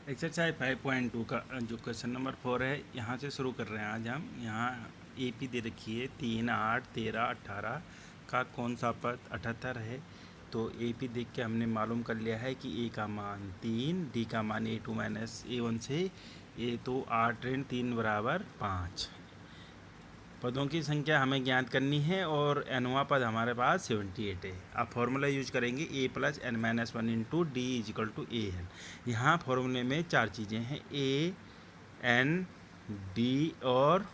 Exercise 5.2 का जो question number 4 है, यहाँ से शुरू कर रहे हैं। आज हम यहाँ एपी दे रखी है 3, 8, 13, 18 का कौन सा पद 78 है। तो एपी देख के हमने मालूम कर लिया है कि ए का मान 3, डी का मान A2 माइनस A1 से ए तो 8 ऋण 3 बराबर 5। पदों की संख्या हमें ज्ञात करनी है और एनवा पद हमारे पास 78 है। अब फॉर्मूला यूज करेंगे a plus n minus one into d is equal to a n. यहाँ फॉर्मूले में चार चीज़ें हैं, ए एन डी और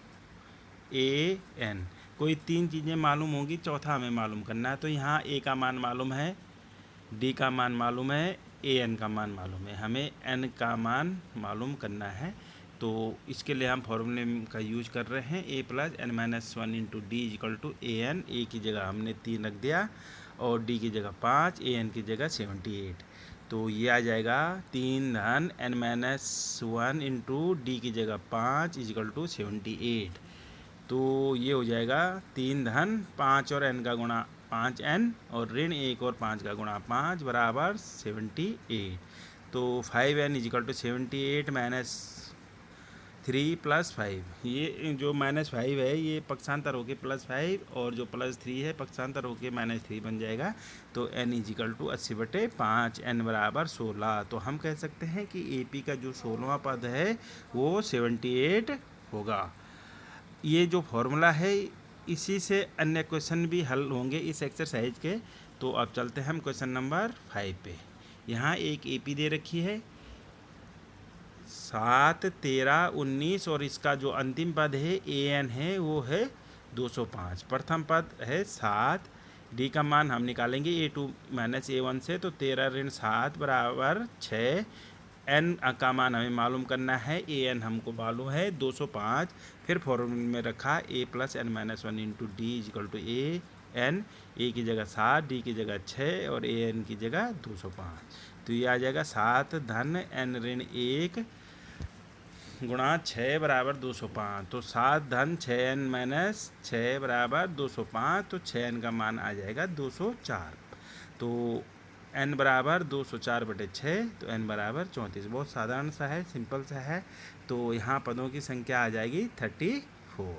ए एन। कोई तीन चीज़ें मालूम होंगी, चौथा हमें मालूम करना है। तो यहाँ ए का मान मालूम है, डी का मान मालूम है, ए एन का मान मालूम है, हमें एन का मान मालूम करना है। तो इसके लिए हम फॉर्मूले का यूज कर रहे हैं, a plus n minus one into d is equal to a n. A की जगह हमने 3 रख दिया और डी की जगह 5, ए एन की जगह 78। तो ये आ जाएगा 3 धन n minus one into d की जगह 5 इजिकल टू 78। तो ये हो जाएगा 3 धन 5 और n का गुणा 5n और ऋण 1 और 5 का गुणा 5 बराबर 78। तो 5n is equal to 78 minus 3 plus 5। ये जो -5 है ये पक्षांतर होके +5 और जो +3 है पक्षांतर होके -3 बन जाएगा। तो n इजिकल टू 80/5, n बराबर 16। तो हम कह सकते हैं कि AP का जो 16वां पद है वो 78 होगा। ये जो फॉर्मूला है इसी से अन्य क्वेश्चन भी हल होंगे इस एक्सरसाइज के। तो अब चलते हैं हम क्वेश्चन नंबर 5 पे। यहाँ एक एपी दे रखी है 7, 13, 19 और इसका जो अंतिम पद है ए एन है वो है 205। प्रथम पद है 7, डी का मान हम निकालेंगे A2 माइनस A1 से। तो 13 ऋण 7 बराबर 6। एन का मान हमें मालूम करना है, ए एन हमको मालूम है 205। फिर फॉर्मूले में रखा a plus n minus one into d is equal to a n. A की जगह 7, डी की जगह 6 और ए एन की जगह 205। तो ये आ जाएगा 7 धन एन ऋण 1 गुणा 6 बराबर 205। तो 7 धन 6n माइनस 6 बराबर 205। तो 6n का मान आ जाएगा 204। तो n बराबर 204/6। तो n बराबर 34। बहुत साधारण सा है, सिंपल सा है। तो यहाँ पदों की संख्या आ जाएगी 34।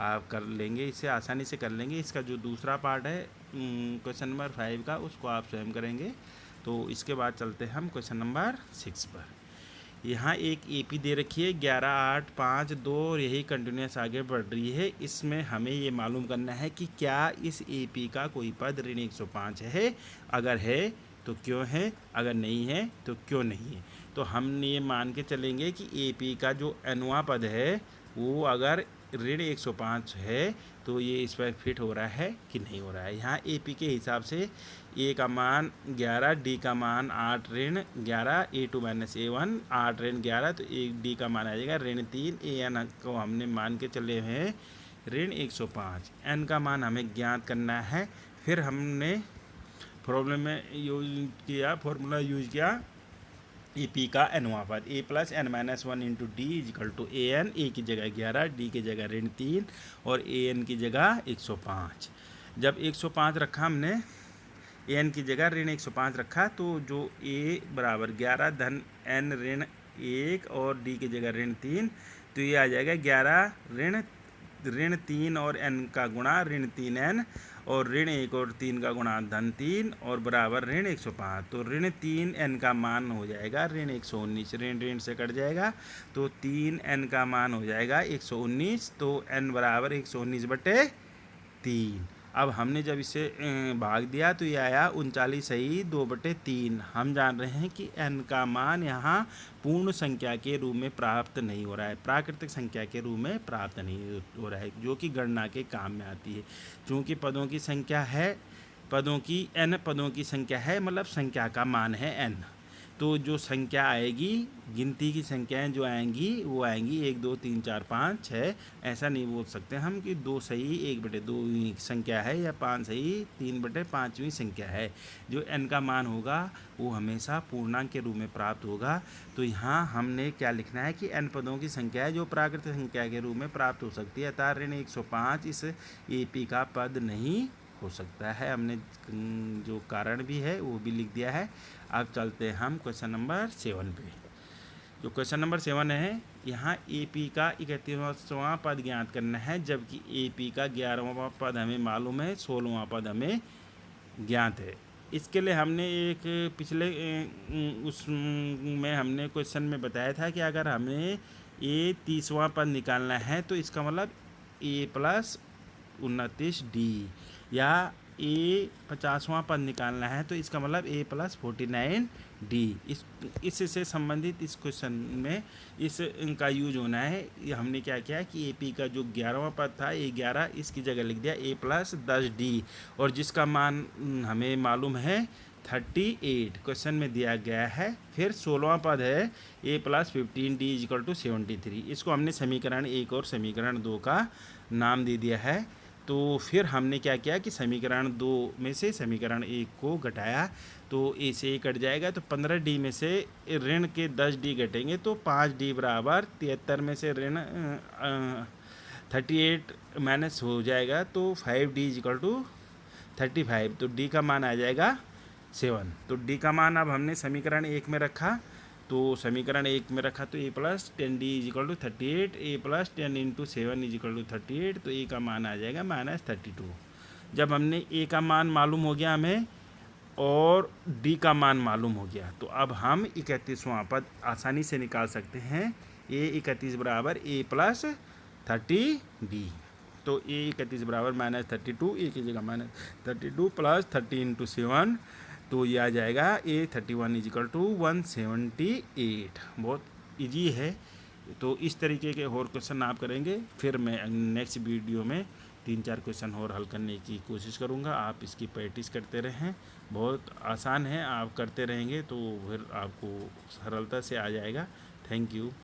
आप कर लेंगे, इसे आसानी से कर लेंगे। इसका जो दूसरा पार्ट है क्वेश्चन नंबर 5 का, उसको आप स्वयं करेंगे। तो इसके बाद चलते हैं हम क्वेश्चन नंबर 6 पर। यहाँ एक एपी दे रखी है 11, 8, 5, 2 और यही कंटिन्यूस आगे बढ़ रही है। इसमें हमें ये मालूम करना है कि क्या इस एपी का कोई पद ऋण 105 है। अगर है तो क्यों है, अगर नहीं है तो क्यों नहीं है। तो हम ये मान के चलेंगे कि एपी का जो nवां पद है वो अगर ऋण 105 है तो ये इस पर फिट हो रहा है कि नहीं हो रहा है। यहाँ एपी के हिसाब से ए का मान 11, डी का मान 8 ऋण 11, A2 माइनस A1 8 ऋण 11। तो एक डी का मान आ जाएगा ऋण 3। ए एन को हमने मान के चले हैं ऋण 105। एन का मान हमें ज्ञात करना है। फिर हमने प्रॉब्लम में फॉर्मूला यूज किया ए पी का nवां पद a plus n minus one into d is equal to a n. A की जगह 11, डी की जगह ऋण 3 और ए एन की जगह 105। जब 105 रखा हमने, ए एन की जगह ऋण 105 रखा, तो जो ए बराबर 11 धन एन ऋण 1 और डी की जगह ऋण 3। तो ये आ जाएगा 11 ऋण 3 और n का गुणा ऋण 3n और ऋण 1 और 3 का गुणा धन 3 और बराबर ऋण 105। तो ऋण 3n का मान हो जाएगा ऋण 119। ऋण ऋण से कट जाएगा तो 3n का मान हो जाएगा 119। तो n बराबर 119/3। अब हमने जब इसे भाग दिया तो ये आया 39 सही 2/3। हम जान रहे हैं कि n का मान यहाँ पूर्ण संख्या के रूप में प्राप्त नहीं हो रहा है, प्राकृतिक संख्या के रूप में प्राप्त नहीं हो रहा है, जो कि गणना के काम में आती है। चूँकि पदों की संख्या है, पदों की n पदों की संख्या है, मतलब संख्या का मान है n। तो जो संख्या आएगी, गिनती की संख्याएं जो आएंगी वो आएंगी 1, 2, 3, 4, 5, 6। ऐसा नहीं बोल सकते हम कि 2 सही 1/2 संख्या है या 5 सही 3/5वीं संख्या है। जो n का मान होगा वो हमेशा पूर्णांक के रूप में प्राप्त होगा। तो यहाँ हमने क्या लिखना है कि n पदों की संख्या है जो प्राकृतिक संख्या के रूप में प्राप्त हो सकती है, अतः ऋण 105 इस एपी का पद नहीं हो सकता है। हमने जो कारण भी है वो भी लिख दिया है। अब चलते हैं हम क्वेश्चन नंबर 7 पे। जो क्वेश्चन नंबर 7 है, यहाँ ए पी का 31वां पद ज्ञात करना है, जबकि ए पी का 11वां पद हमें मालूम है, 16वां पद हमें ज्ञात है। इसके लिए हमने एक पिछले उसमें हमने क्वेश्चन में बताया था कि अगर हमें ए 30वां पद निकालना है तो इसका मतलब ए प्लस 29D, या ए 50वां पद निकालना है तो इसका मतलब ए प्लस 49D। इससे संबंधित इस क्वेश्चन में इस इनका यूज होना है। ये हमने क्या किया कि ए पी का जो 11वां पद था ए 11, इसकी जगह लिख दिया ए प्लस 10D, और जिसका मान हमें मालूम है 38 क्वेश्चन में दिया गया है। फिर 16वां पद है ए प्लस 15D इजिकल टू 73। इसको हमने समीकरण 1 और समीकरण 2 का नाम दे दिया है। तो फिर हमने क्या किया कि समीकरण 2 में से समीकरण 1 को घटाया, तो ए से ए कट जाएगा, तो 15D में से ऋण के 10D घटेंगे तो 5D बराबर 73 में से ऋण 38 माइनस हो जाएगा, तो 5D इजिकल टू 35। तो D का मान आ जाएगा 7। तो D का मान अब हमने समीकरण 1 में रखा, तो समीकरण 1 में रखा तो a plus 10D equal to 38, a plus 10 into 7 equal to 38, तो ए का मान आ जाएगा -32। जब हमने ए का मान मालूम हो गया हमें और डी का मान मालूम हो गया, तो अब हम 31वां पद आसानी से निकाल सकते हैं। ए 31 बराबर ए प्लस 30D, तो ए 31 बराबर -32, ए की जगह -32 प्लस 30 इंटू 7, तो ये आ जाएगा ए 31 इजिकल टू 178। बहुत इजी है। तो इस तरीके के और क्वेश्चन आप करेंगे, फिर मैं नेक्स्ट वीडियो में 3-4 क्वेश्चन और हल करने की कोशिश करूँगा। आप इसकी प्रैक्टिस करते रहें, बहुत आसान है, आप करते रहेंगे तो फिर आपको सरलता से आ जाएगा। Thank you.